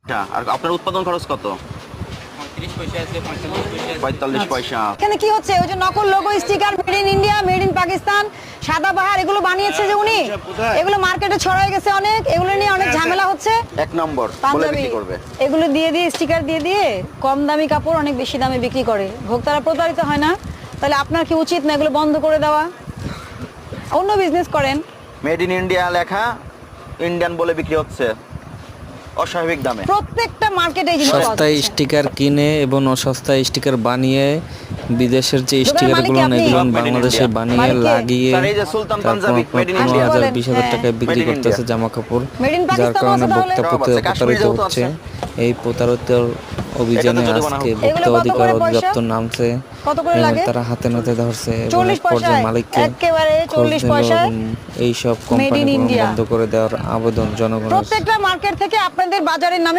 আচ্ছা, আর আপনার উৎপাদন খরচ কত? 45 পয়সা। এখানে কি হচ্ছে? ওই যে নকল logo sticker, made in India, made in Pakistan, সাদা বাহার, এগুলো বানিয়েছে যে উনি, এগুলো মার্কেটে ছড়াই গেছে অনেক, এগুলো নিয়ে অনেক ঝামেলা হচ্ছে। এক নম্বর বলে পাঞ্জাবি বিক্রি করবে। এগুলো দিয়ে স্টিকার দিয়ে কম দামি কাপড় অনেক বেশি দামে বিক্রি করে, ভোক্তারা প্রতারিত হয় না? তাহলে আপনার কি উচিত না এগুলো বন্ধ করে দেওয়া, অন্য বিজনেস করেন? মেড ইন ইন্ডিয়া লেখা, ইন্ডিয়ান বলে বিক্রি হচ্ছে অস্বাভাবিক দামে। প্রত্যেকটা মার্কেটে এই জিনিস পাওয়া সস্তায় যাচ্ছে। স্টিকার কিনে এবং অসস্তায় স্টিকার বানিয়ে বিদেশের যে দোকানের স্টিকারগুলো মালিক আপনি? এগুলো Made in বাংলাদেশে India। বানিয়ে মালিক কে? লাগিয়ে স্যার, এই যে সুলতান তারপর পাঞ্জাবি আপনার Made in 15,000 India। 20,000 হ্যাঁ। টাকায় বিক্রি Made in করতেছে India। জামা কাপড়, Made in যার Pakistan কারণে আছে তাহলে? ভোক্তা সব আছে, প্রতারিত কাশ্মীরি যেহেতু হচ্ছে। আছে। এই প্রতারিতর অভিযানে এটা তো জরিমানা আজকে হোক। ভোক্তা এগুলো কত অধিকার করে পয়সা? অধিদপ্তর নামছে কত করে এবং লাগে? তারা হাতে নাতে ধরছে এবং 40 এক পর্যায়ে পয়সায়, মালিককে একেবারে খোঁজ 40 নিল পয়সায় এবং এইসব Made in কোম্পানি India। বন্ধ করে দেওয়ার আবেদন জনগণের। প্রত্যেকটা মার্কেট থেকে আপনাদের বাজারের নামে